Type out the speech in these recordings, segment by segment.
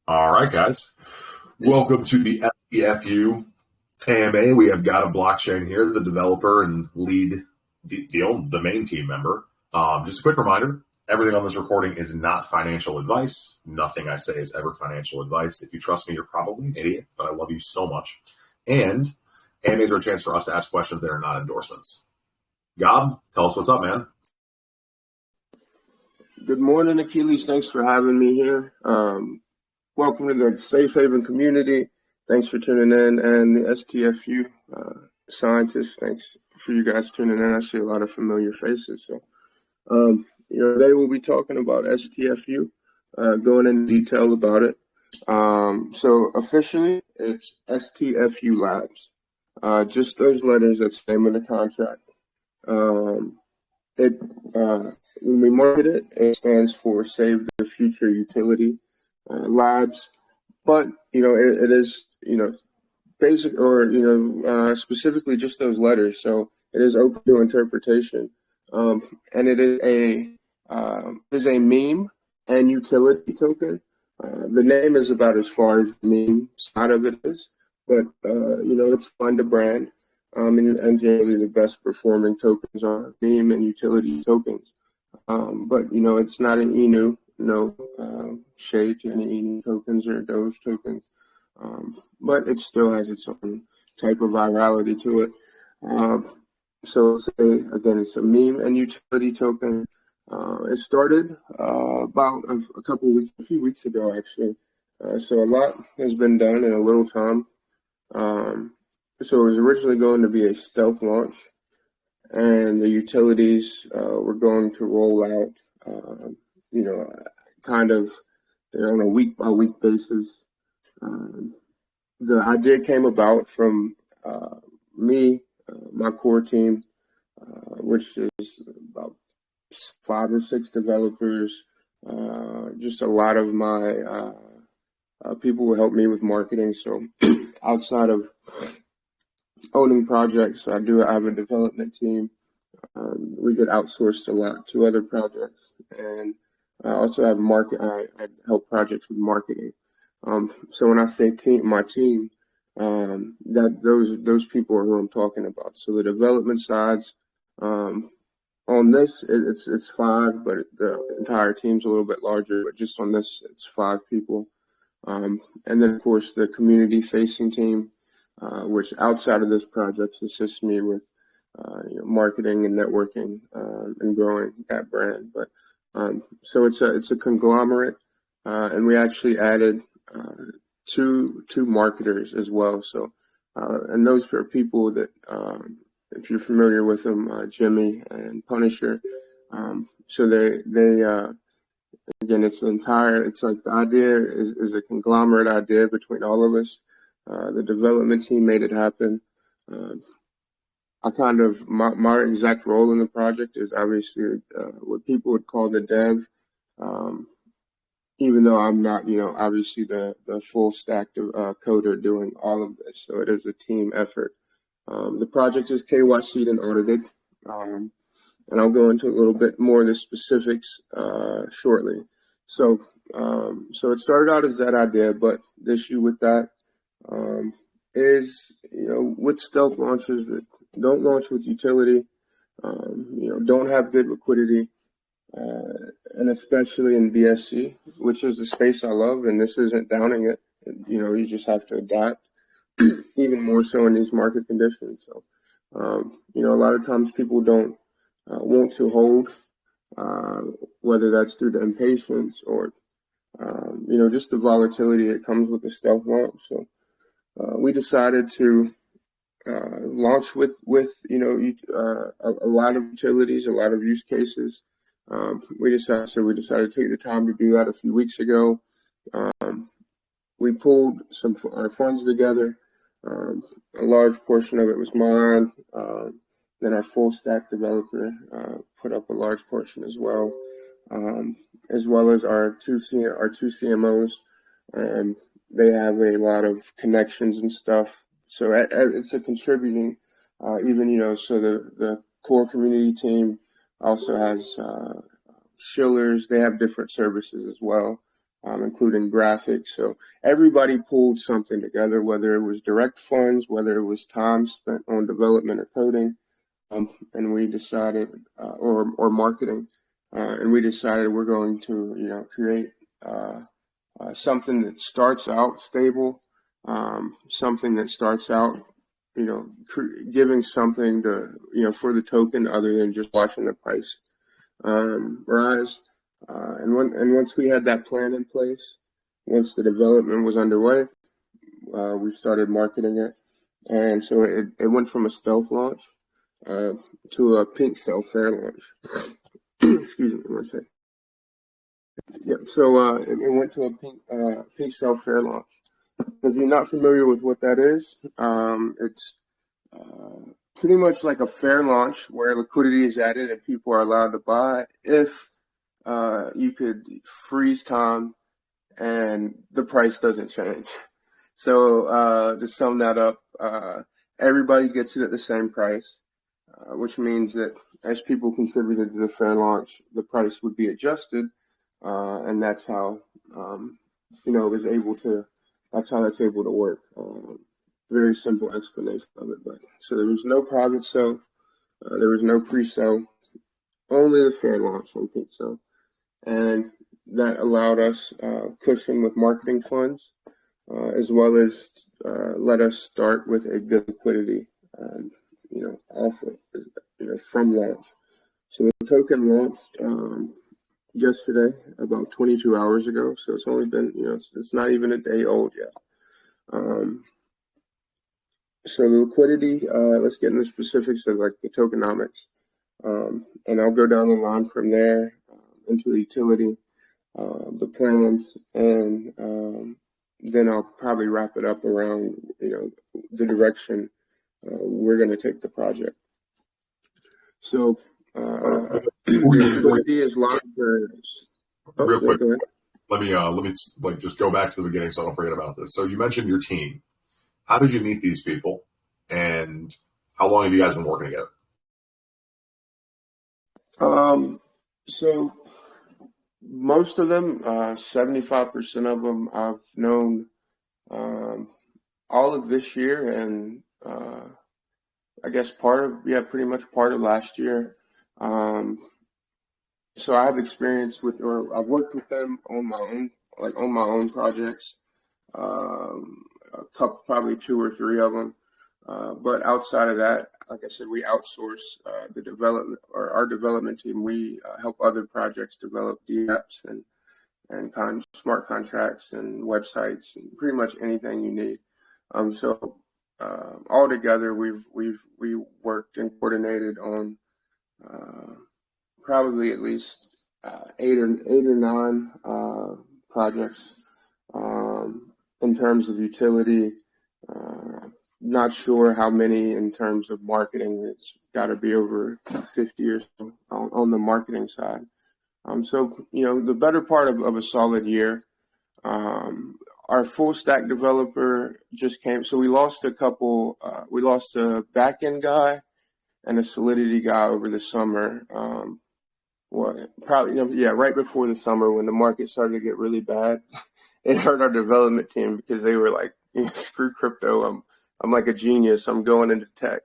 All right, guys. Welcome to the STFU AMA. We have got a blockchain here, the developer and lead, the main team member. Just a quick reminder, everything on this recording is not financial advice. Nothing I say is ever financial advice. If you trust me, you're probably an idiot, but I love you so much. And AMAs are a chance for us to ask questions that are not endorsements. Gob, tell us what's up, man. Good morning, Achilles. Thanks for having me here. Welcome to the Safe Haven community. Thanks for tuning in, and the STFU scientists. Thanks for you guys tuning in. I see a lot of familiar faces. So, today we'll be talking about STFU, going into detail about it. So officially, it's STFU Labs. Just those letters. That's the name of the contract. When we market it, it stands for Save the Future Utility Labs, but it is basic or specifically just those letters. So it is open to interpretation, and it is a meme and utility token. The name is about as far as the meme side of it is, but it's fun to brand. And generally the best performing tokens are meme and utility tokens. But it's not an Inu, no shade to any Inu tokens or Doge tokens. But it still has its own type of virality to it. So it's a meme and utility token. It started about a few weeks ago, actually. So a lot has been done in a little time. So it was originally going to be a stealth launch, and the utilities were going to roll out, kind of on a week-by-week basis. The idea came about from me, my core team, which is about 5 or 6 developers, just a lot of my people who help me with marketing. So outside of owning projects, I have a development team. We get outsourced a lot to other projects, and I also have I help projects with marketing. So when I say my team, that those people are who I'm talking about. So the development sides, on this it's 5, but the entire team's a little bit larger. But just on this, it's 5 people, and then of course the community facing team, which outside of this project assists me with marketing and networking and growing that brand. But so it's a conglomerate, and we actually added two marketers as well. So and those are people that if you're familiar with them, Jimmy and Punisher. So they again, it's like the idea is a conglomerate idea between all of us. The development team made it happen. My exact role in the project is obviously what people would call the dev, even though I'm not, obviously the full stack coder doing all of this. So it is a team effort. The project is KYC'd and audited, and I'll go into a little bit more of the specifics shortly. So it started out as that idea, but the issue with that is, with stealth launches that don't launch with utility, don't have good liquidity, and especially in BSC, which is the space I love, and this isn't downing it. You just have to adapt, even more so in these market conditions. So, a lot of times people don't want to hold, whether that's through the impatience or, just the volatility that comes with the stealth launch. So we decided to launch with a lot of utilities, a lot of use cases. We decided to take the time to do that a few weeks ago. We pulled our funds together. A large portion of it was mine. Then our full stack developer put up a large portion as well as our two CMOs. They have a lot of connections and stuff. So it's a contributing, so the core community team also has Schillers. They have different services as well. including graphics. So everybody pulled something together, whether it was direct funds, whether it was time spent on development or coding, and we decided, or marketing, and we decided we're going to, create something that starts out stable, something that starts out, giving something to, for the token other than just watching the price rise. And once we had that plan in place, once the development was underway, we started marketing it. And so it went from a stealth launch to a pink cell fair launch. Excuse me, one second. Yeah, so it went to a pink cell fair launch. If you're not familiar with what that is, it's pretty much like a fair launch where liquidity is added and people are allowed to buy if you could freeze time and the price doesn't change. So to sum that up, everybody gets it at the same price, which means that as people contributed to the fair launch, the price would be adjusted, and that's how that's how that's able to work. Very simple explanation of it, but so there was no private sale, there was no pre-sale, only the fair launch on pink cell, and that allowed us cushion with marketing funds, as well as let us start with a good liquidity, off of, from launch. So the token launched yesterday, about 22 hours ago. So it's only been, it's not even a day old yet. So the liquidity, let's get into the specifics of like the tokenomics, and I'll go down the line from there into the utility, the plans, and then I'll probably wrap it up around, the direction we're going to take the project. So the liquidity is locked. Real quick, let me just go back to the beginning so I don't forget about this. So you mentioned your team. How did you meet these people, and how long have you guys been working together? So most of them, 75% of them, I've known all of this year, and I guess pretty much part of last year. So I have experience or I've worked with them on my own projects. Probably 2 or 3 of them. But outside of that, like I said, we outsource the development, or our development team. We help other projects develop DApps and smart contracts and websites and pretty much anything you need. So all together, we worked and coordinated on probably at least 8 or 9 projects. In terms of utility, not sure how many in terms of marketing. It's got to be over 50 or so on the marketing side. So, the better part of a solid year. Our full stack developer just came. So we lost a couple. We lost a back-end guy and a Solidity guy over the summer. Right before the summer when the market started to get really bad. It hurt our development team because they were like, screw crypto. I'm like a genius. I'm going into tech,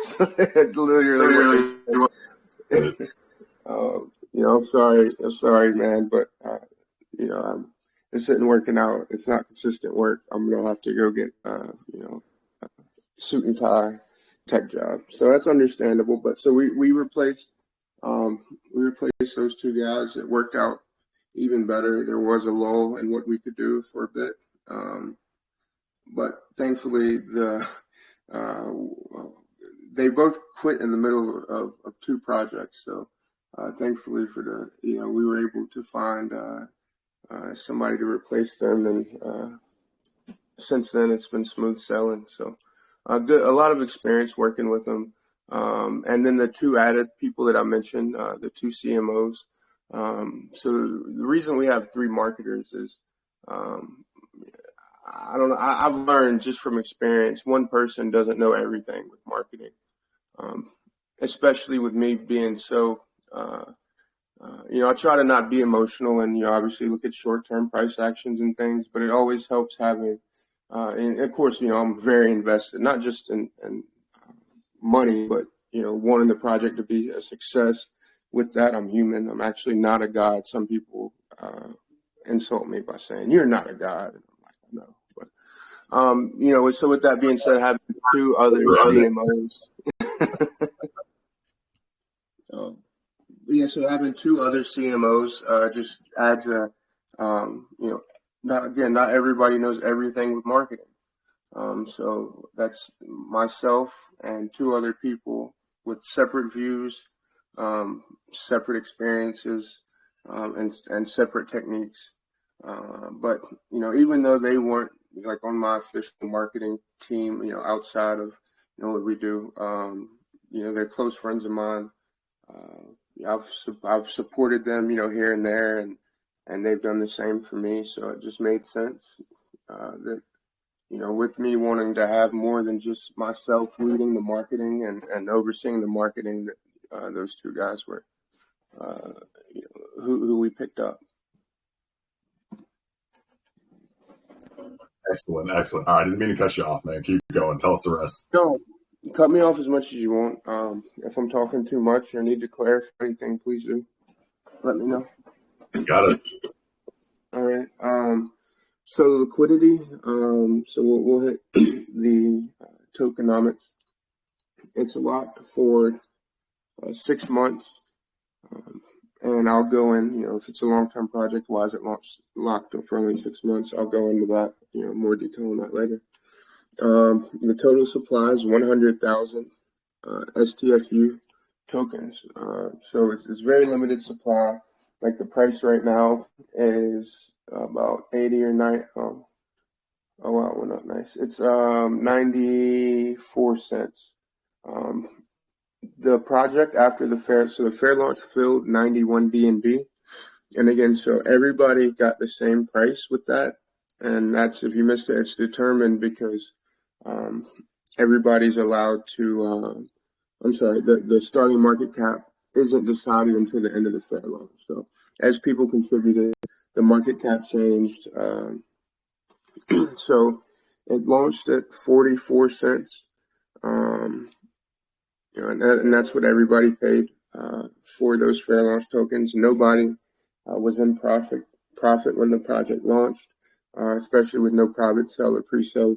So they had literally. I'm sorry, man, but this isn't working out. It's not consistent work. I'm gonna have to go get a suit and tie tech job. So that's understandable. But so we replaced those 2 guys. It worked out even better. There was a lull in what we could do for a bit, but thankfully they both quit in the middle of 2 projects. So thankfully we were able to find somebody to replace them, and since then it's been smooth sailing. So a lot of experience working with them, and then the 2 added people that I mentioned, the 2 CMOs. So the reason we have 3 marketers is, I don't know. I've learned just from experience, one person doesn't know everything with marketing, especially with me being so I try to not be emotional and, obviously look at short-term price actions and things, but it always helps having, and of course, I'm very invested, not just in money, but, wanting the project to be a success. With that, I'm human. I'm actually not a god. Some people insult me by saying, "You're not a god." And I'm like, no. But, so with that being said, having two other CMOs. So having two other CMOs just adds not everybody knows everything with marketing. So that's myself and two other people with separate views, separate experiences, and separate techniques. But even though they weren't like on my official marketing team, outside of what we do, they're close friends of mine. I've supported them, here and there, and they've done the same for me. So it just made sense that, with me wanting to have more than just myself leading the marketing and overseeing the marketing, that those two guys were, who we picked up. Excellent. All right, I didn't mean to cut you off, man. Keep going. Tell us the rest. No, cut me off as much as you want. If I'm talking too much or need to clarify anything, please do. Let me know. Got it. All right. So liquidity. So we'll hit the tokenomics. It's locked for 6 months, and I'll go in. If it's a long-term project, why is it locked for only 6 months? I'll go into that. More detail on that later. The total supply is 100,000 STFU tokens. So it's very limited supply. Like the price right now is about 80 or 90. Oh wow, well, not nice. It's 94 cents. The project after the fair, so the fair launch filled 91 BNB. And again, so everybody got the same price with that. And that's, if you missed it, it's determined because everybody's allowed to, the starting market cap isn't decided until the end of the fair launch. So as people contributed, the market cap changed. So it launched at 44 cents. And that's what everybody paid for those fair launch tokens. Nobody was in profit when the project launched, especially with no private sale or pre-sale.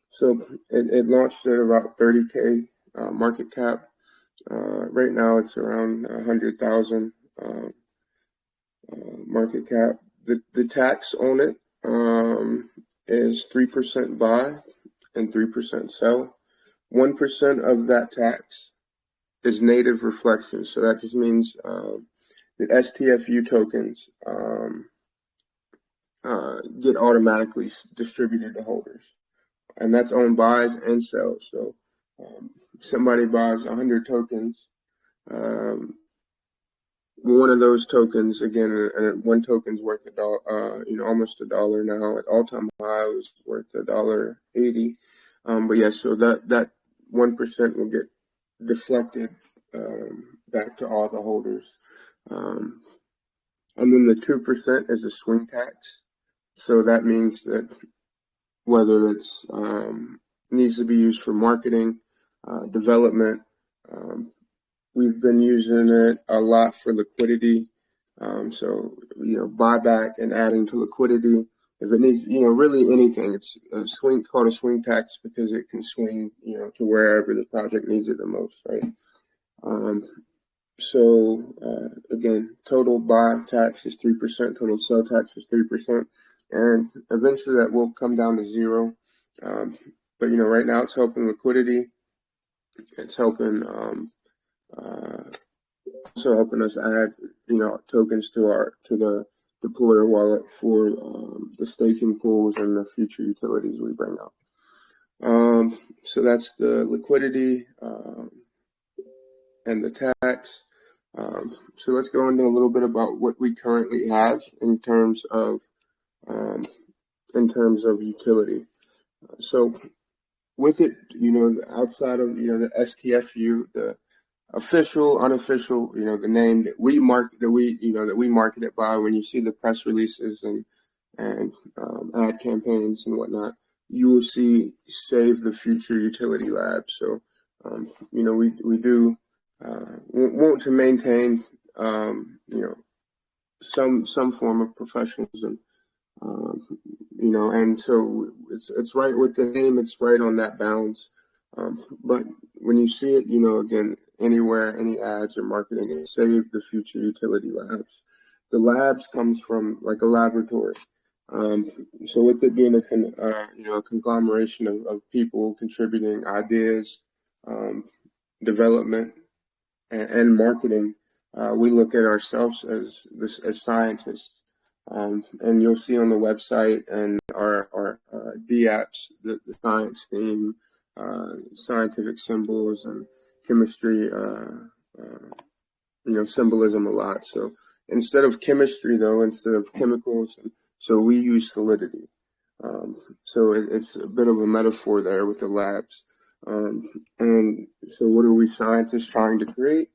So it launched at about 30K market cap. Right now it's around 100,000 market cap. The tax on it is 3% buy and 3% sell. 1% of that tax is native reflection. So that just means that STFU tokens get automatically distributed to holders. And that's on buys and sells. So somebody buys 100 tokens. One of those tokens, again, one token's worth almost $1 now. At all-time high, it was worth $1.80. But yeah, so that 1% will get deflected back to all the holders. And then the 2% is a swing tax. So that means that whether it's needs to be used for marketing, development, we've been using it a lot for liquidity. So, buyback and adding to liquidity. If it needs, really anything, it's called a swing tax because it can swing, to wherever the project needs it the most, right? Again, total buy tax is 3%, total sell tax is 3%, and eventually that will come down to 0. But right now it's helping liquidity. It's helping, also helping us add, tokens to the deployer wallet for the staking pools and the future utilities we bring up. So that's the liquidity and the tax. So let's go into a little bit about what we currently have in terms of utility. So with it, outside of the STFU, the official, unofficial, the name that we market it by. When you see the press releases and ad campaigns and whatnot, you will see Save the Future Utility Lab. So, we do want to maintain, some form of professionalism, and so it's right with the name. It's right on that bounds. But when you see it, again, anywhere, any ads or marketing, it Save the Future Utility Labs. The labs comes from like a laboratory. So with it being a conglomeration of people contributing ideas, development, and marketing, we look at ourselves as scientists. And you'll see on the website and our DApps, the science theme, scientific symbols and chemistry, symbolism a lot. So instead of chemistry, though, instead of chemicals, so we use solidity. So it's a bit of a metaphor there with the labs. And so what are we scientists trying to create?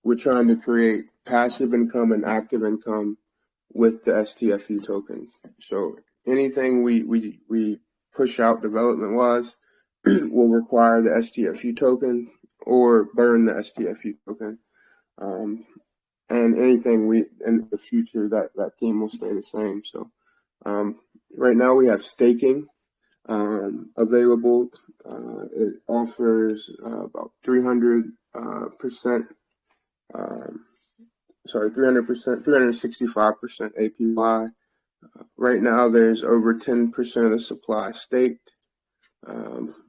We're trying to create passive income and active income with the STFU token. So anything we push out development-wise will require the STFU token or burn the STFU token. And anything in the future, that theme will stay the same. So right now we have staking available. It offers about 300%, 365% APY. Right now there's over 10% of the supply staked.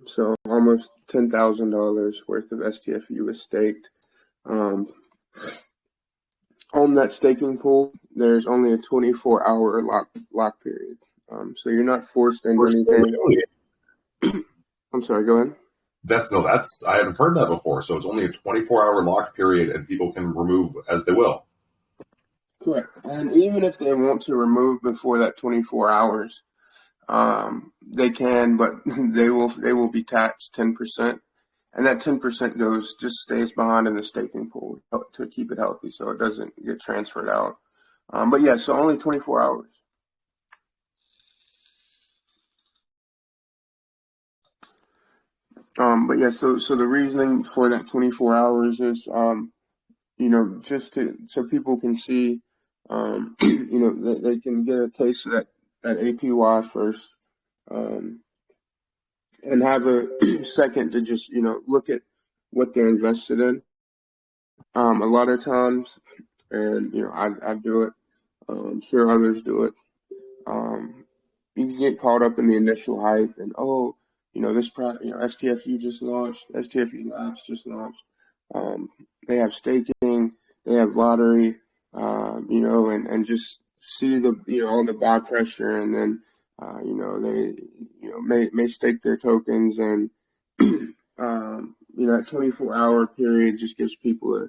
So almost $10,000 worth of STFU is staked. On that staking pool, there's only a 24-hour lock period. So you're not forced into anything. I'm sorry, go ahead. I haven't heard that before. So it's only a 24-hour lock period and people can remove as they will. Correct. And even if they want to remove before that 24 hours, they can, but they will be taxed 10%. And that 10% stays behind in the staking pool to keep it healthy so it doesn't get transferred out. But yeah, so only 24 hours. But yeah, so the reasoning for that 24 hours is, just so people can see, that they can get a taste of that APY first, and have a second to just, look at what they're invested in. A lot of times, and, I do it, I'm sure others do it. You can get caught up in the initial hype and, this product, STFU just launched, STFU Labs just launched. They have staking, they have lottery, and just see all the buy pressure, and then, they, may stake their tokens, and, that 24-hour period just gives people a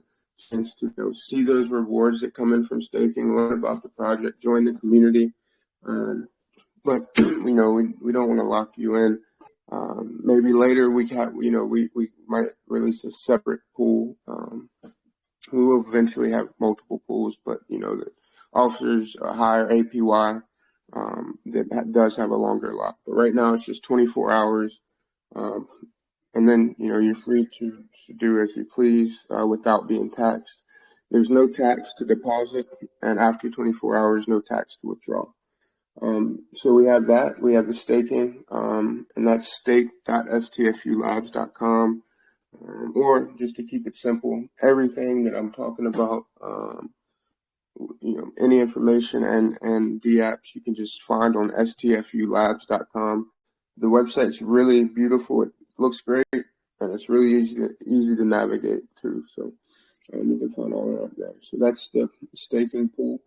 chance to see those rewards that come in from staking, learn about the project, join the community. But, we don't want to lock you in. Maybe later we might release a separate pool. We will eventually have multiple pools, but, that offers a higher APY, that does have a longer lock. But right now it's just 24 hours. And then, you're free to do as you please, without being taxed. There's no tax to deposit, and after 24 hours, no tax to withdraw. So we have that. We have the staking, and that's stake.stfulabs.com. Or just to keep it simple, everything that I'm talking about, any information and DApps you can just find on stfulabs.com. The website's really beautiful. It looks great, and it's really easy to navigate too. So you can find all that up there. So that's the staking pool.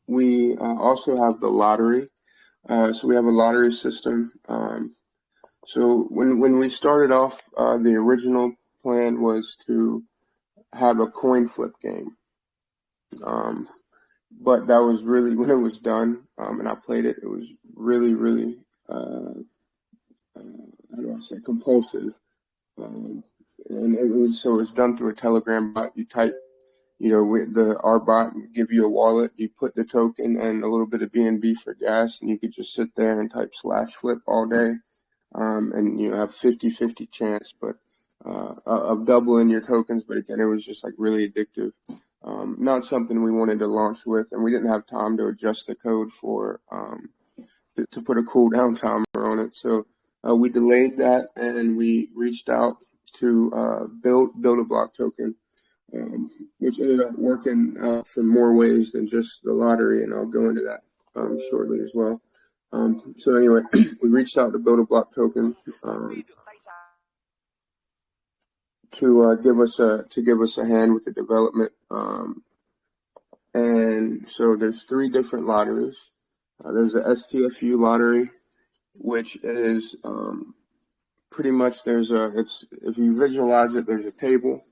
We also have the lottery. So we have a lottery system. So when we started off, the original plan was to have a coin flip game. But that was really, when it was done, and I played it, it was really, really how do I say, compulsive. And it's done through a Telegram bot. You type, with our bot would give you a wallet. You put the token and a little bit of BNB for gas, and you could just sit there and type /flip all day, and have 50-50 chance, but of doubling your tokens. But again, it was just like really addictive. Not something we wanted to launch with, and we didn't have time to adjust the code for to put a cooldown timer on it. So we delayed that, and we reached out to build a block token, which ended up working for more ways than just the lottery, and I'll go into that shortly as well. So anyway, we reached out to build a block token to give us a hand with the development. And so there's 3 different lotteries. There's a STFU lottery, which is pretty much if you visualize it, there's a table.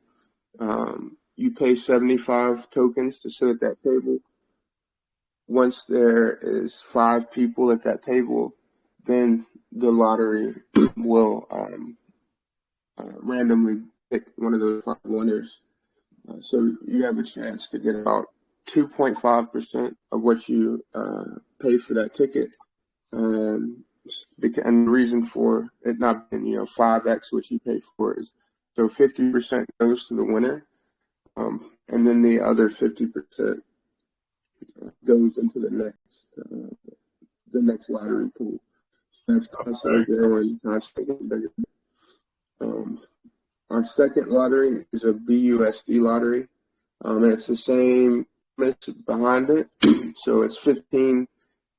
You pay 75 tokens to sit at that table. Once there is 5 people at that table, then the lottery will randomly pick one of those 5 winners. So you have a chance to get about 2.5% of what you pay for that ticket. And the reason for it not being 5x what you pay for is so 50% goes to the winner, and then the other 50% goes into the next lottery pool. So that's constantly growing, constantly getting bigger. Our second lottery is a BUSD lottery, and it's the same behind it. So it's 15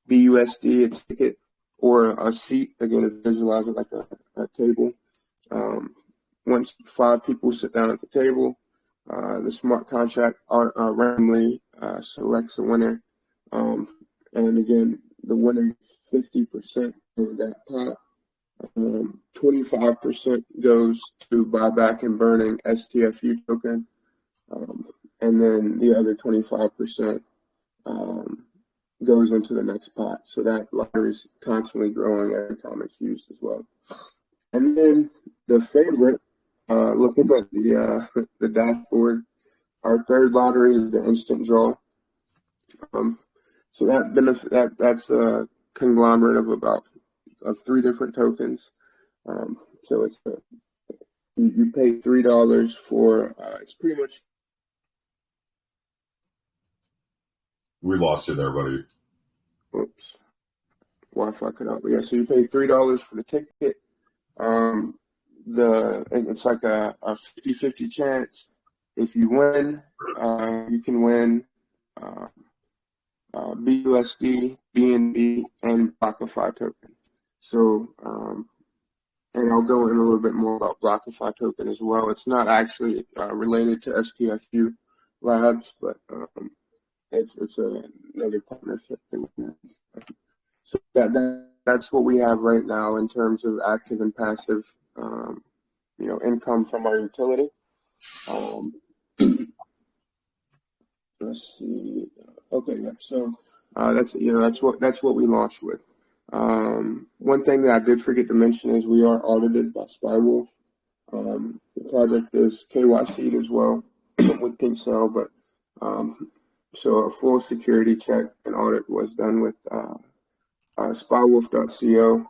BUSD a ticket or a seat. Again, visualize it like a table. Once 5 people sit down at the table, the smart contract randomly selects a winner. And again, the winner 50% of that pot. 25% goes to buyback and burning STFU token. And then the other 25% goes into the next pot. So that lottery is constantly growing every time it's used as well. And then the favorite, looking at the dashboard, our third lottery is the instant draw. So that's a conglomerate of 3 different tokens. So it's you pay $3 for it's pretty much. We lost you there, buddy. Oops, Wi-Fi cut out. But yeah, so you pay $3 for the ticket. It's like a 50-50 chance. If you win, you can win BUSD, BNB, and BlockFi token. So, and I'll go in a little bit more about BlockFi token as well. It's not actually related to STFU Labs, but it's another partnership thing. So that's what we have right now in terms of active and passive, income from our utility. Let's see. Okay, yeah. So that's what we launched with. One thing that I did forget to mention is we are audited by SpyWolf. The project is KYC'd as well with Pink Cell, but so a full security check and audit was done with spywolf.co.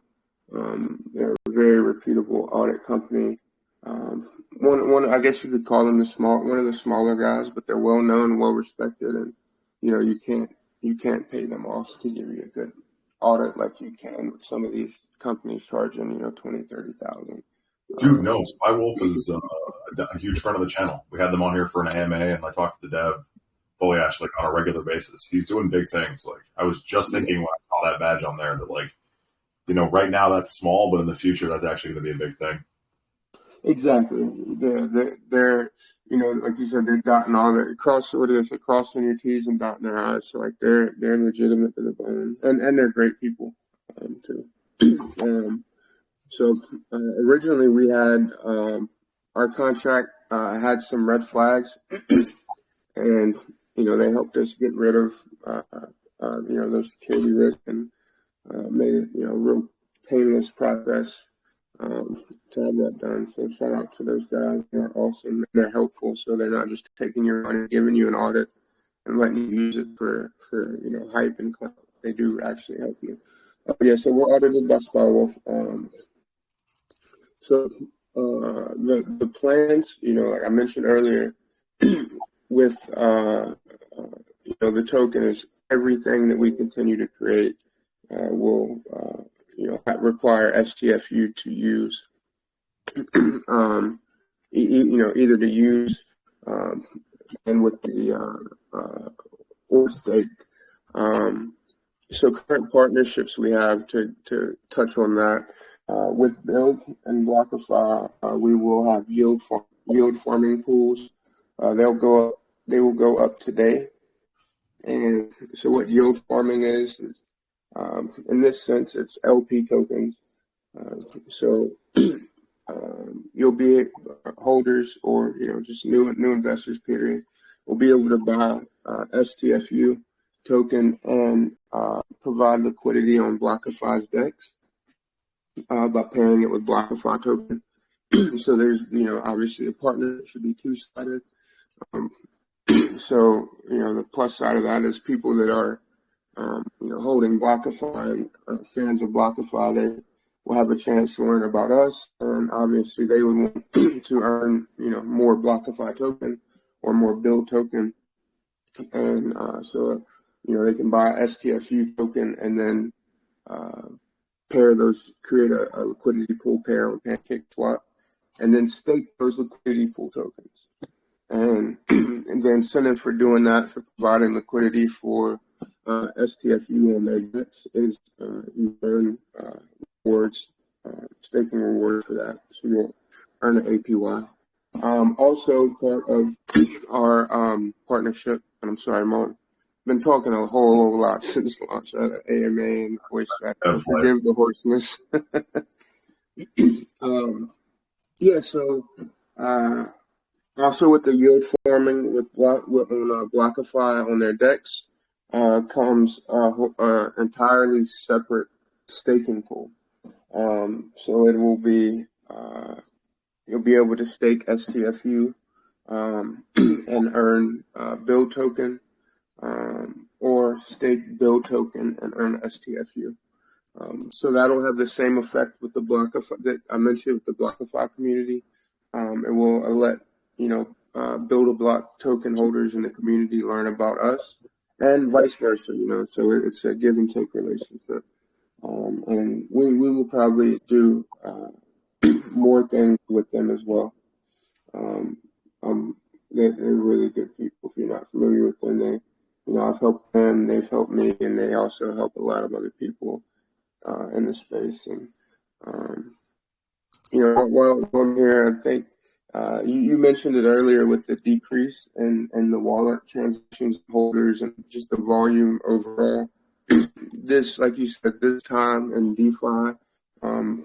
They're a very reputable audit company. One I guess you could call them one of the smaller guys, but they're well known, well respected, and you can't pay them off to give you a good audit like you can with some of these companies charging $20,000-$30,000. Dude, no, SpyWolf is a huge friend of the channel. We had them on here for an AMA, and I talked to the dev, Foliash, on a regular basis. He's doing big things. I was just thinking when I saw that badge on there that right now that's small, but in the future that's actually going to be a big thing. Exactly. They're like you said, they're dotting all their crossing your T's and dotting their I's. So they're legitimate to the bone, and they're great people too. So originally we had our contract had some red flags, and they helped us get rid of those security risks and made it a real painless process. to have that done. So shout out to those guys. They're awesome. They're helpful, so they're not just taking your money, giving you an audit, and letting you use it for hype and clout. They do actually help you. Yeah, so we're audited by Spywolf. So the plans, like I mentioned earlier, with the token is everything that we continue to create will require STFU to use either to use and with the or stake. So current partnerships we have to touch on that with Build and Blockify, we will have yield farming pools. They will go up today. And so what yield farming is in this sense, it's LP tokens. So you'll be holders or just new investors period will be able to buy STFU token and provide liquidity on Blockify's DEX by pairing it with Blockify token. So there's obviously a partnership should be two-sided. So the plus side of that is people that are holding Blockify and fans of Blockify, they will have a chance to learn about us, and obviously they would want to earn more Blockify token or more Build token, and so they can buy STFU token and then pair those, create a liquidity pool pair on Pancake Swap, and then stake those liquidity pool tokens. And the incentive for doing that, for providing liquidity for STFU on their DEX, is you earn rewards, staking rewards for that. So you'll earn an APY. Also, part of our partnership, and I'm sorry, I've been talking a whole lot since launch at AMA and voice chat. Forgive the hoarseness. Yeah, so also with the yield farming with Blockify on their DEX comes entirely separate staking pool. So it will be you'll be able to stake STFU and earn Build token, or stake Build token and earn STFU. So that'll have the same effect with the Blockify that I mentioned with the Blockify community. It will let Build a Block token holders in the community learn about us, and vice versa. So it's a give and take relationship. And we will probably do more things with them as well. They're really good people. If you're not familiar with them, I've helped them, they've helped me, and they also help a lot of other people in the space. And while I'm here, I think you mentioned it earlier with the decrease in the wallet transactions holders and just the volume overall. This, like you said, this time in DeFi, and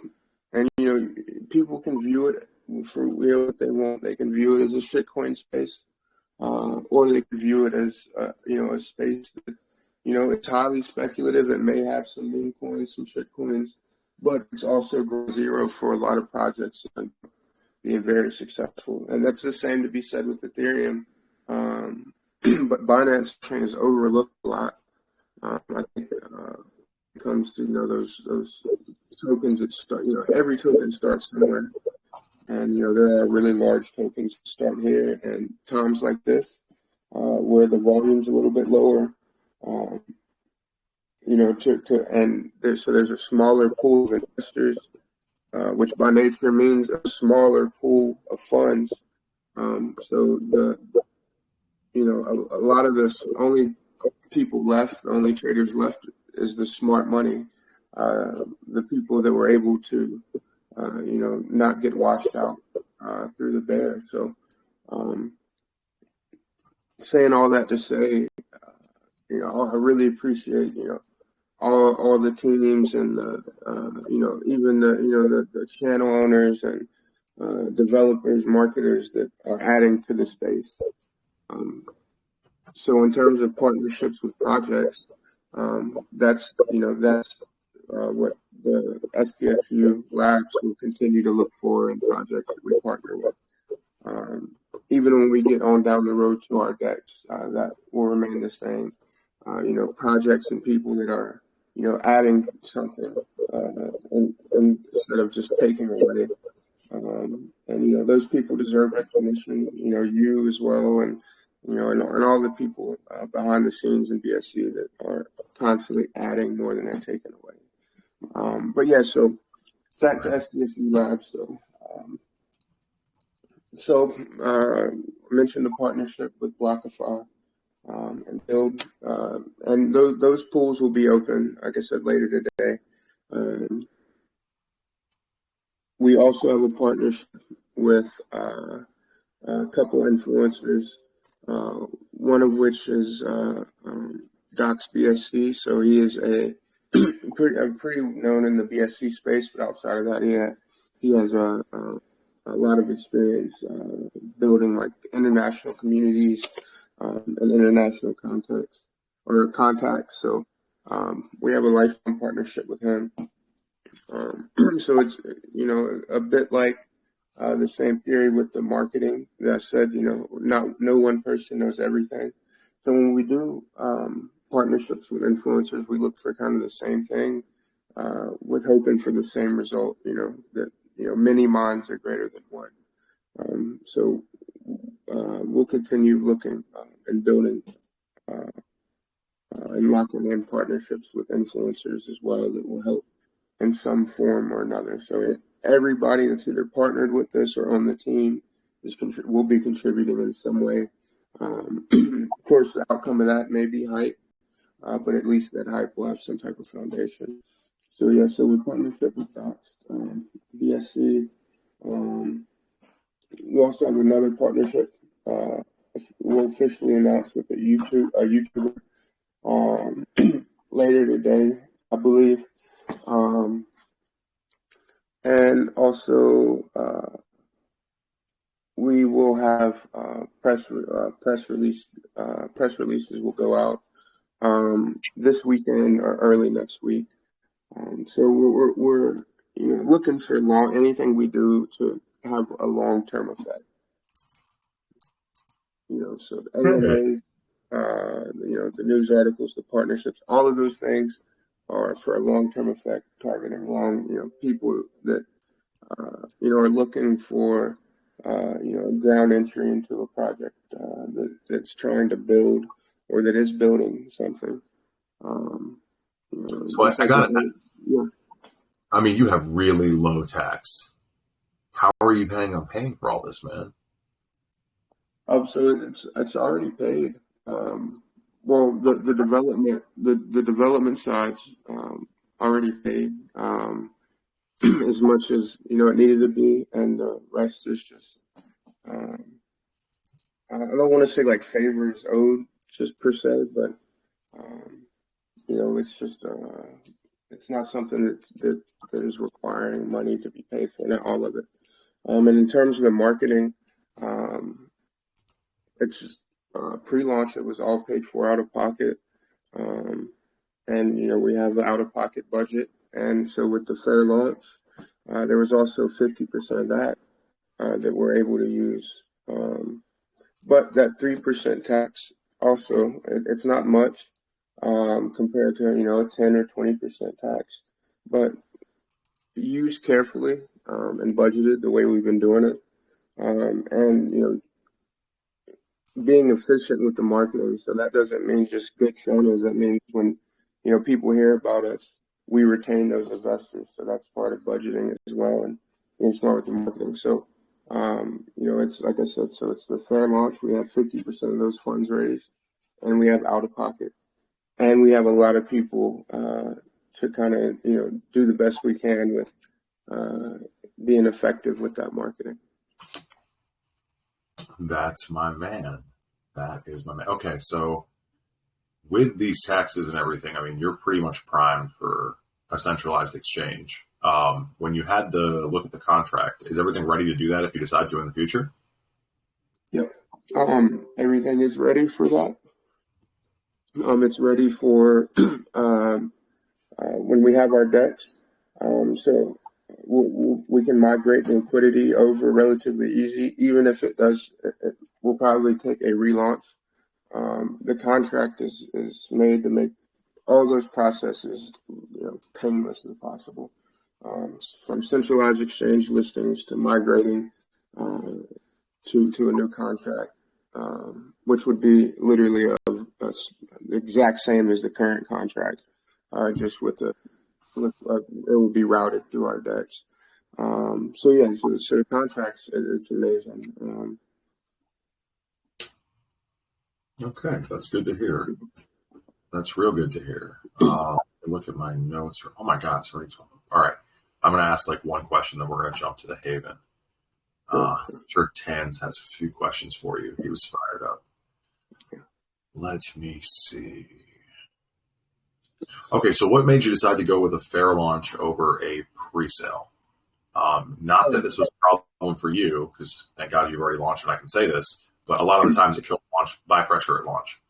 people can view it for what they want. They can view it as a shitcoin space, or they can view it as a space that it's highly speculative. It may have some meme coins, some shitcoins, but it's also ground zero for a lot of projects and being very successful. And that's the same to be said with Ethereum. But Binance Chain is overlooked a lot. I think when it comes to those tokens that start, every token starts somewhere, and there are really large tokens that start here. And times like this, where the volume's a little bit lower, there's a smaller pool of investors, which by nature means a smaller pool of funds. So a lot of this only people left, the only traders left is the smart money, the people that were able to, not get washed out through the bear. So, saying all that to say, I really appreciate, all the teams and the, even the channel owners and developers, marketers that are adding to the space. So in terms of partnerships with projects, that's what the STFU Labs will continue to look for in projects that we partner with. Even when we get on down the road to our decks, that will remain the same. Projects and people that are, adding something and instead of just taking away. Those people deserve recognition, you as well, and, and all the people behind the scenes in BSC that are constantly adding more than they're taking away. But yeah, so back to STFU Labs, though. I mentioned the partnership with Blockify and Build, and those pools will be open, like I said, later today. We also have a partnership with a couple influencers, one of which is Doc's BSC. So he is pretty known in the BSC space, but outside of that, he has a lot of experience building like international communities and international contacts. So we have a lifetime partnership with him. So it's a bit like the same theory with the marketing that I said. No one person knows everything. So when we do partnerships with influencers, we look for kind of the same thing, with hoping for the same result. That many minds are greater than one. So we'll continue looking and building and locking in partnerships with influencers as well that will help in some form or another. So everybody that's either partnered with us or on the team will be contributing in some way. Of course, the outcome of that may be hype, but at least that hype will have some type of foundation. So we partnership with Docs, BSC. We also have another partnership we'll officially announce with a YouTuber later today, I believe. And also we will have press releases will go out this weekend or early next week. So we're looking for anything we do to have a long-term effect. So the AMA, the news articles, the partnerships, all of those things are for a long-term effect, targeting people that, are looking for, ground entry into a project that's trying to build or that is building something. So I got it. Yeah. I mean, you have really low tax. How are you planning on paying for all this, man? So it's already paid. Well, the development side's already paid as much as it needed to be, and the rest is just I don't want to say like favors owed just per se, but it's just it's not something that is requiring money to be paid for, not all of it. And in terms of the marketing, it's pre-launch. It was all paid for out of pocket, and we have the out-of-pocket budget. And so with the fair launch, there was also 50% of that that we're able to use. But that 3% tax also, it's not much compared to a 10 or 20% tax, but used carefully and budgeted the way we've been doing it, and being efficient with the marketing. So that doesn't mean just good channels. That means when people hear about us, we retain those investors. So that's part of budgeting as well, and being smart with the marketing. So it's like I said. So it's the fair launch. We have 50% of those funds raised, and we have out of pocket, and we have a lot of people to kind of do the best we can with being effective with that marketing. That's my man. That is my man. Okay, so with these taxes and everything, I mean, you're pretty much primed for a centralized exchange. When you had the look at the contract, is everything ready to do that if you decide to in the future? Yep. Everything is ready for that. It's ready for when we have our decks. So we can migrate the liquidity over relatively easy, even if it does. It will probably take a relaunch. The contract is made to make all those processes painless as possible, from centralized exchange listings to migrating to a new contract, which would be literally the exact same as the current contract, just with it would be routed through our decks. So the contracts, it's amazing. Okay, that's good to hear. That's real good to hear. Look at my notes. Oh my God, it's already 12. All right, I'm going to ask like one question, then we're going to jump to the Haven. I'm sure Tans has a few questions for you. He was fired up. Let me see. Okay, so what made you decide to go with a fair launch over a pre-sale? Not that this was a problem for you, because thank God you've already launched and I can say this, but a lot of the times it kills launch by pressure at launch.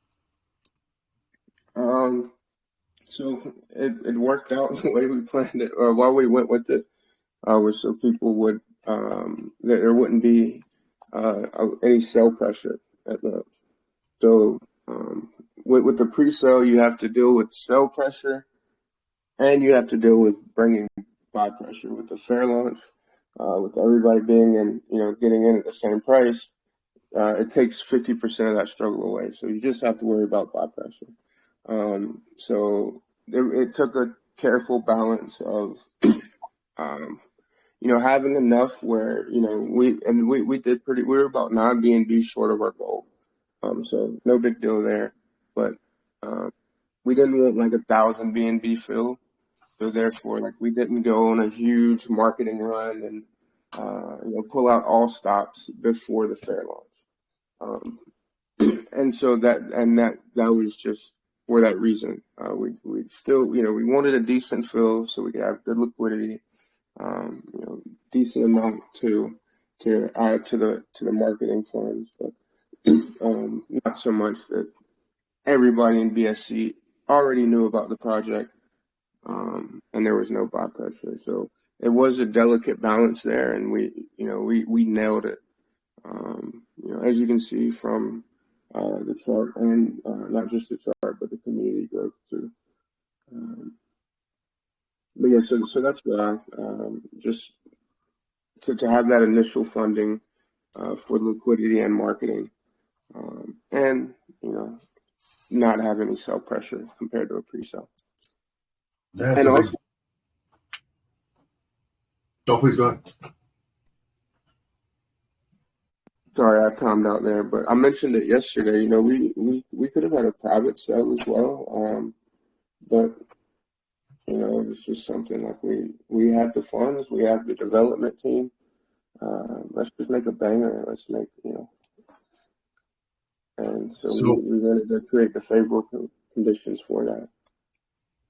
So it worked out the way we planned it, or while we went with it, was so people would there wouldn't be any sell pressure at launch. So with the pre-sale, you have to deal with sell pressure, and you have to deal with bringing buy pressure. With the fair launch, with everybody being in, getting in at the same price, it takes 50% of that struggle away. So you just have to worry about buy pressure. So it took a careful balance of, having enough where, we did we were about 9 BNB short of our goal. So no big deal there, but, we didn't want like 1,000 BNB fill. So therefore, we didn't go on a huge marketing run and, pull out all stops before the fair launch. And so that was just for that reason. We still, we wanted a decent fill so we could have good liquidity, decent amount to add to the marketing funds, but not so much that everybody in BSC already knew about the project, and there was no buy pressure. So it was a delicate balance there, and we nailed it. As you can see from the chart, and not just the chart, but the community growth too. But yeah, so that's why, just to have that initial funding for liquidity and marketing, and not have any sell pressure compared to a pre-sale. That's and also, please go ahead. Sorry, I timed out there, but I mentioned it yesterday. We could have had a private sale as well, but it's just something like we have the funds, we have the development team. Let's just make a banger. Let's make and so we wanted to create the favorable conditions for that.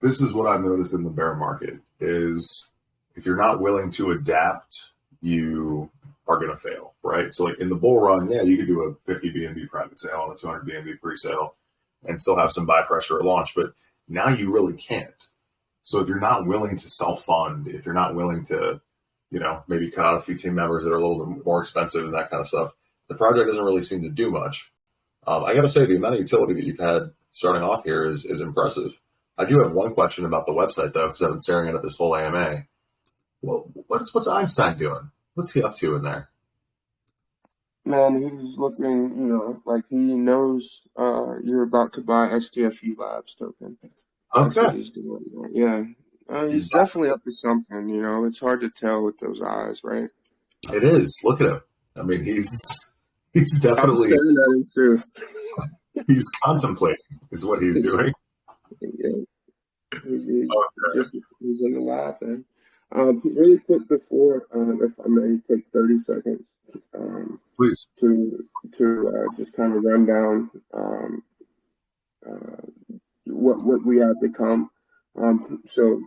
This is what I've noticed in the bear market is if you're not willing to adapt, you are going to fail, right? So in the bull run, you could do a 50 BNB private sale and a 200 BNB pre-sale and still have some buy pressure at launch, but now you really can't. So if you're not willing to self-fund, if you're not willing to, maybe cut out a few team members that are a little bit more expensive and that kind of stuff, the project doesn't really seem to do much. I got to say, the amount of utility that you've had starting off here is impressive. I do have one question about the website, though, because I've been staring at it this whole AMA. Well, what's Einstein doing? What's he up to in there? Man, he's looking, like he knows you're about to buy STFU LABS token. That's what he's doing. Yeah. He's definitely up to something, It's hard to tell with those eyes, right? It is. Look at him. I mean, he's definitely... Too. He's contemplating is what he's doing. Yeah. He's in the lab, man. Really quick before, if I may take 30 seconds, please, to just kind of run down what we have become. So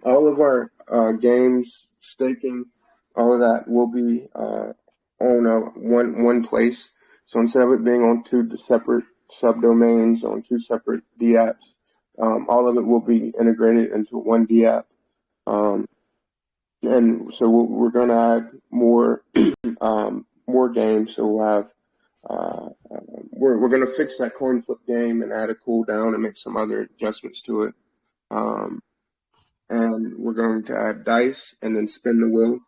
all of our games, staking, all of that will be on one place. So instead of it being on 2 separate subdomains, on 2 separate DApps, all of it will be integrated into one DApp. and so we're going to add more more games. So we'll have we're going to fix that coin flip game and add a cooldown and make some other adjustments to it. Um, and we're going to add dice and then spin the wheel.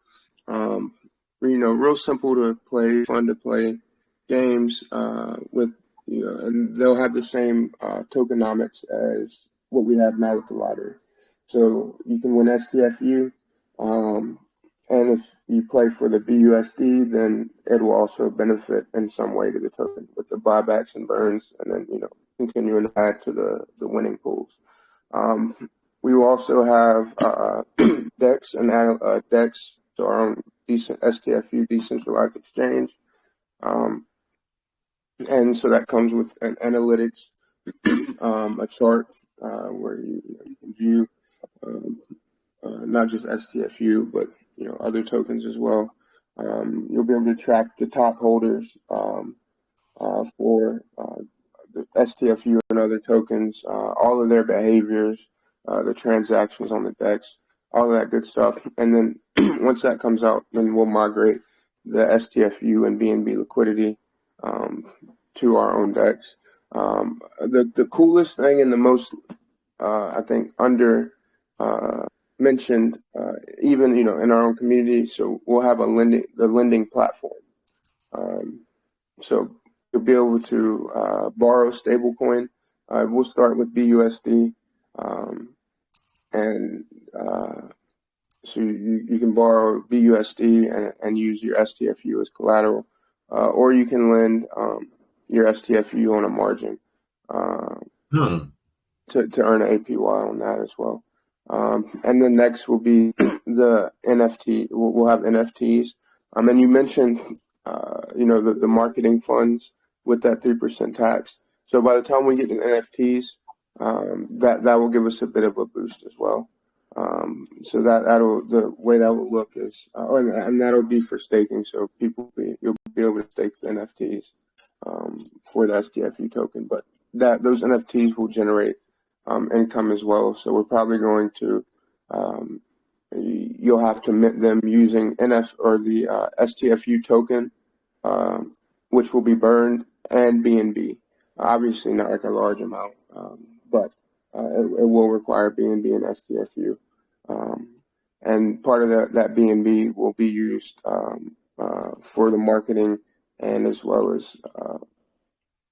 Real simple to play, fun to play games with, and they'll have the same tokenomics as what we have now with the lottery. So you can win STFU, and if you play for the BUSD, then it will also benefit in some way to the token with the buybacks and burns, and then continuing to add to the winning pools. We will also have DEX and DEX, so our own decent STFU decentralized exchange, and so that comes with an analytics, a chart where you can view not just STFU but other tokens as well. You'll be able to track the top holders for the STFU and other tokens, all of their behaviors, the transactions on the DEX, all of that good stuff. And then once that comes out, then we'll migrate the STFU and BNB liquidity to our own DEX. The coolest thing and the most, I think, under mentioned, even in our own community. So we'll have the lending platform. So you'll be able to borrow stablecoin. We'll start with BUSD, and so you can borrow BUSD and use your STFU as collateral, or you can lend your STFU on a margin to earn an APY on that as well. And then next will be the NFT. We'll have NFTs. And you mentioned, the marketing funds with that 3% tax. So by the time we get to NFTs, that will give us a bit of a boost as well. So the way that will look is, and that'll be for staking. So you'll be able to stake the NFTs for the STFU token. But those NFTs will generate income as well. So we're probably going to, you'll have to mint them using the STFU token, which will be burned, and BNB. Obviously not like a large amount, but it will require BNB and STFU. And part of that BNB will be used for the marketing, and as well as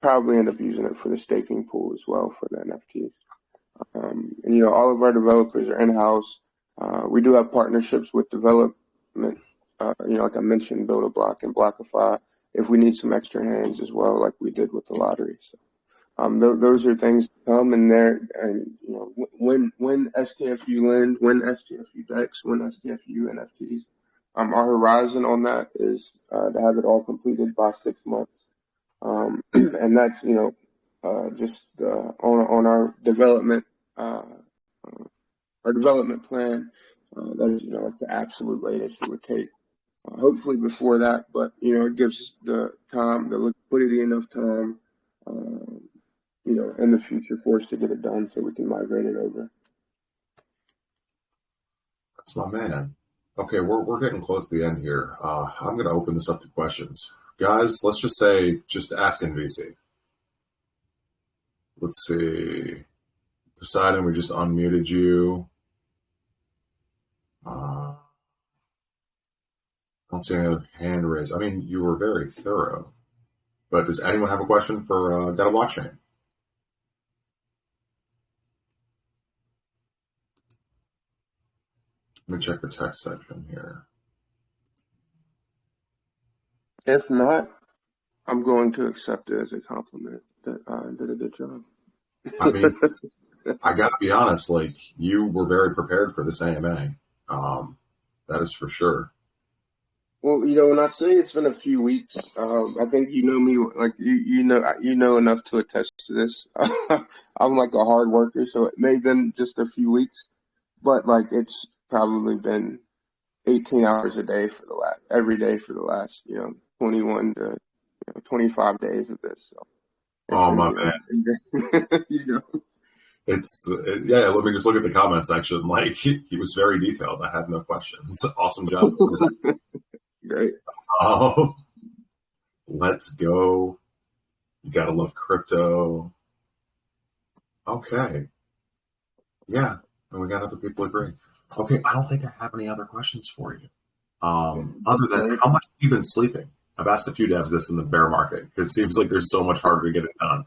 probably end up using it for the staking pool as well for the NFTs. And all of our developers are in-house. We do have partnerships with development, like I mentioned, Build a Block and Blockify, if we need some extra hands as well, like we did with the lottery. So those are things to come in there. And when STFU Lend, when STFU DEX, when STFU NFTs, our horizon on that is to have it all completed by 6 months. And that's just on our development plan. That is like the absolute latest it would take. Hopefully before that, but it gives the liquidity enough time, in the future for us to get it done so we can migrate it over. That's my man. Okay, we're getting close to the end here. I'm going to open this up to questions. Guys, let's just say, just ask NVC. Let's see. Poseidon, we just unmuted you. I don't see any other hand raised. I mean, you were very thorough. But does anyone have a question for Got a Blockchain? Let me check the text section here. If not, I'm going to accept it as a compliment that I did a good job. I mean, I got to be honest, you were very prepared for this AMA. That is for sure. Well, when I say it's been a few weeks, I think you know me, you know enough to attest to this. I'm like a hard worker, so it may have been just a few weeks, but it's probably been 18 hours a day every day for the last 21 to 25 days of this. So my man. Yeah. Let me just look at the comment section. Like he was very detailed. I had no questions. Awesome job. Great. Oh, let's go. You gotta love crypto. Okay. Yeah. And we got other people agree. Okay. I don't think I have any other questions for you. Other than how much have you been sleeping? I've asked a few devs this in the bear market because it seems like there's so much harder to get it done.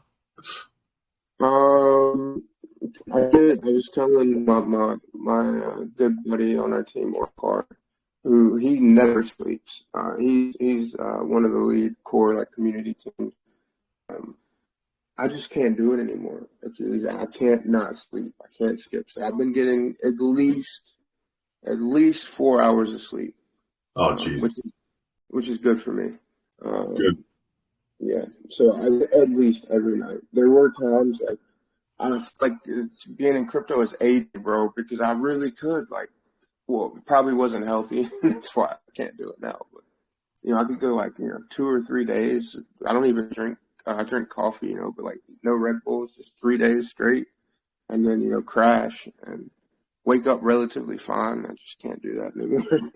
I did. I was telling my good buddy on our team, Orkar, who he never sleeps. He's one of the lead core like community teams. Um, I just can't do it anymore. I can't not sleep. I can't skip. So I've been getting at least 4 hours of sleep, Oh, which Jesus. which is good for me. Good. Yeah. So at least every night. There were times I don't like being in crypto is aided, bro, because I really could well, it probably wasn't healthy. That's why I can't do it now. But I could go 2 or 3 days. I don't even drink. I drink coffee, but no Red Bulls, just 3 days straight, and then crash and wake up relatively fine. I just can't do that anymore.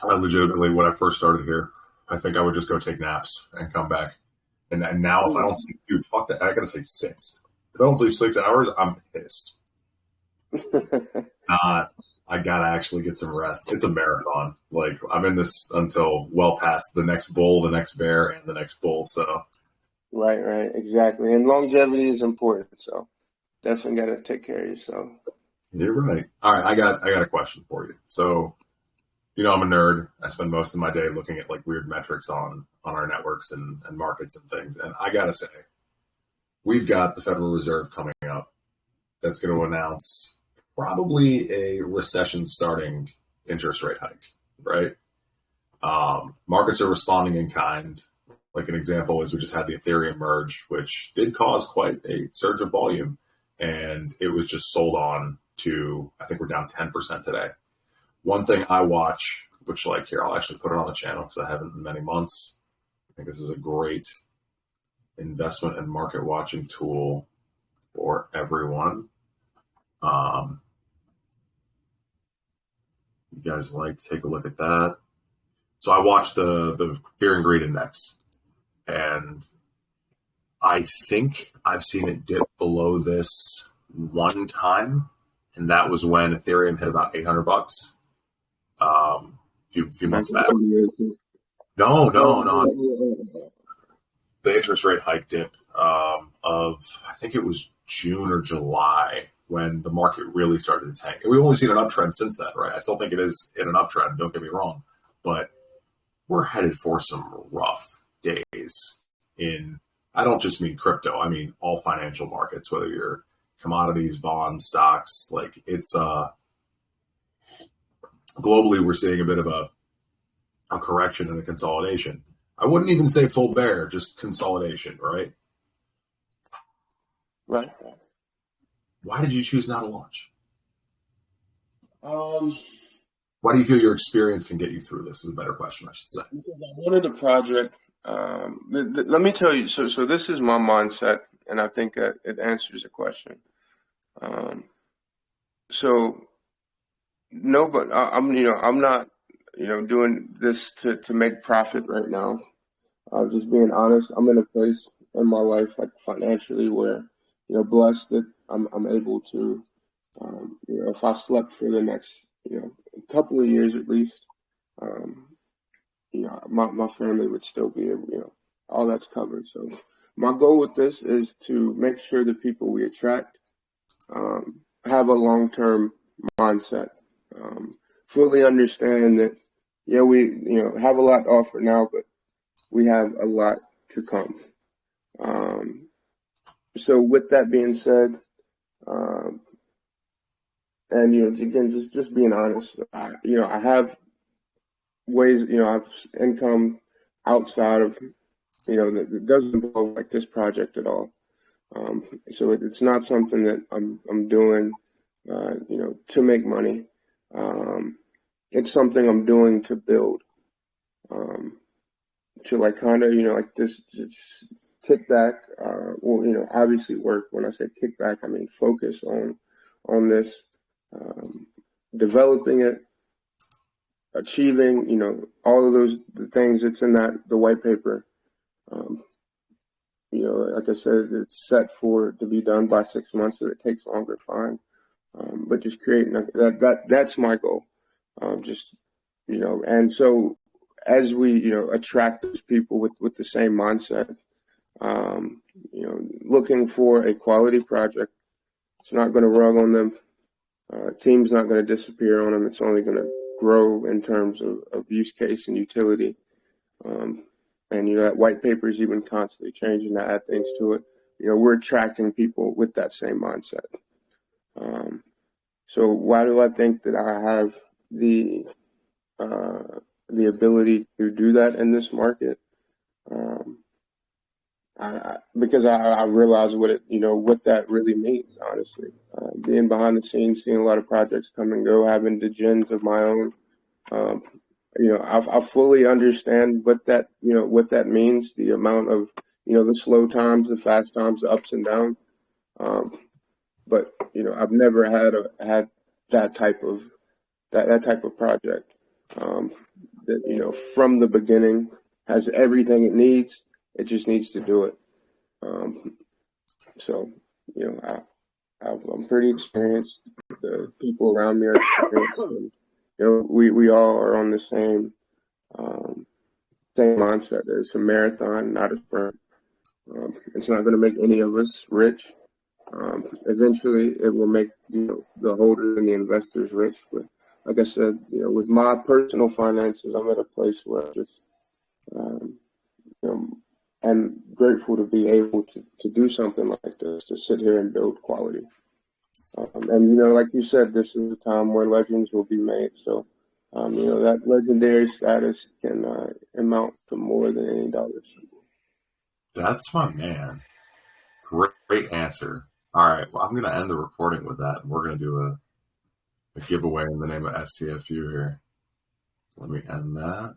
I legitimately, when I first started here, I think I would just go take naps and come back. And now, if I don't sleep, dude, fuck that. I gotta sleep 6. If I don't sleep 6 hours, I'm pissed. I gotta actually get some rest. It's a marathon. Like I'm in this until well past the next bull, the next bear, and the next bull. So Right, exactly. And longevity is important, so definitely got to take care of yourself. you're right. All right, I got a question for you. So I'm a nerd. I spend most of my day looking at like weird metrics on our networks and markets and things. And I gotta say, we've got the Federal Reserve coming up that's going to announce probably a recession starting interest rate hike, right? Markets are responding in kind. Like an example is we just had the Ethereum merge, which did cause quite a surge of volume, and it was just sold on to, I think we're down 10% today. One thing I watch, which like here, I'll actually put it on the channel because I haven't in many months. I think this is a great investment and market watching tool for everyone. You guys like to take a look at that. So I watched the Fear and Greed Index, and I think I've seen it dip below this one time, and that was when Ethereum hit about $800 few months back. No. The interest rate hike dip of I think it was June or July when the market really started to tank. And we've only seen an uptrend since then, right? I still think it is in an uptrend, don't get me wrong. But we're headed for some rough days in, I don't just mean crypto, I mean all financial markets, whether you're commodities, bonds, stocks, like it's globally we're seeing a bit of a correction and a consolidation. I wouldn't even say full bear, just consolidation, right? Right. Why did you choose not to launch? Um, Why do you feel your experience can get you through this? Is a better question, I should say. because I wanted the project. Let me tell you. So this is my mindset, and I think that it answers the question. So no, but I'm not doing this to make profit right now. Just being honest, I'm in a place in my life, like financially, where blessed that I'm able to, if I slept for the next couple of years at least, um, my family would still be able, all that's covered. So my goal with this is to make sure the people we attract have a long-term mindset, fully understand that, we have a lot to offer now, but we have a lot to come. So with that being said, and again, just being honest, I have ways, I've income outside of, that doesn't involve like this project at all. So it's not something that I'm doing, to make money. It's something I'm doing to build, to like kind of, like this, kick back, obviously work. When I say kick back, I mean focus on this, developing it, achieving, all of the things that's in the white paper. Like I said, it's set to be done by 6 months. If it takes longer, fine. But just creating that's my goal. And so as we, attract those people with the same mindset, looking for a quality project, it's not going to rug on them. Team's not going to disappear on them. It's only going to grow in terms of use case and utility. And, that white paper is even constantly changing to add things to it. We're attracting people with that same mindset. So why do I think that I have the ability to do that in this market? Because I realize what that really means, honestly. Being behind the scenes, seeing a lot of projects come and go, having the gens of my own. I fully understand what that means, the amount of, the slow times, the fast times, the ups and downs. But, I've never had that type of project, that, from the beginning has everything it needs. It just needs to do it. I'm pretty experienced. The people around me are experienced. And, we all are on the same mindset. It's a marathon, not a sprint. It's not going to make any of us rich. Eventually, it will make the holders and the investors rich. But like I said, with my personal finances, I'm at a place where I'm grateful to be able to do something like this, to sit here and build quality. And like you said, this is a time where legends will be made. So, that legendary status can amount to more than any dollars. That's my man. Great answer. All right. Well, I'm going to end the recording with that. We're going to do a giveaway in the name of STFU here. Let me end that.